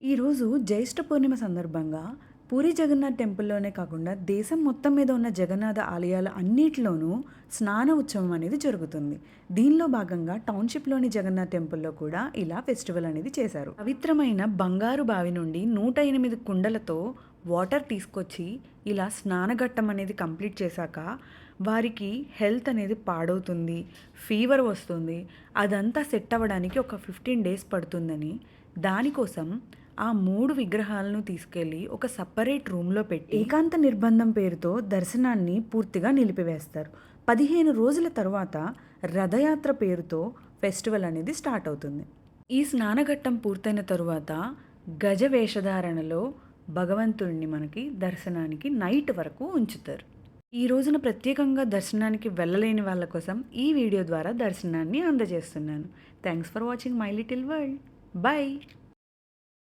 ఈరోజు జ్యేష్ఠ పూర్ణిమ సందర్భంగా పూరి జగన్నాథ్ టెంపుల్లోనే కాకుండా దేశం మొత్తం మీద ఉన్న జగన్నాథ ఆలయాలు అన్నిటిలోనూ స్నాన ఉత్సవం అనేది జరుగుతుంది. దీనిలో భాగంగా టౌన్షిప్లోని జగన్నాథ్ టెంపుల్లో కూడా ఇలా ఫెస్టివల్ అనేది చేశారు. పవిత్రమైన బంగారు బావి నుండి 108 కుండలతో వాటర్ తీసుకొచ్చి ఇలా స్నానఘట్టం అనేది కంప్లీట్ చేశాక వారికి హెల్త్ అనేది పాడవుతుంది, ఫీవర్ వస్తుంది, అదంతా సెట్ అవ్వడానికి ఒక 15 డేస్ పడుతుందని, దానికోసం ఆ 3 విగ్రహాలను తీసుకెళ్ళి ఒక సపరేట్ రూమ్‌లో పెట్టి ఏకాంత నిర్బంధం పేరుతో దర్శనాన్ని పూర్తిగా నిలిపివేస్తారు. 15 రోజుల తరువాత రథయాత్ర పేరుతో ఫెస్టివల్ అనేది స్టార్ట్ అవుతుంది. ఈ స్నానఘట్టం పూర్తయిన తరువాత గజ వేషధారణలో భగవంతుడిని మనకి దర్శనానికి నైట్ వరకు ఉంచుతారు. ఈ రోజున ప్రత్యేకంగా దర్శనానికి వెళ్ళలేని వాళ్ళ కోసం ఈ వీడియో ద్వారా దర్శనాన్ని అందజేస్తున్నాను. Thanks for watching my little world. By.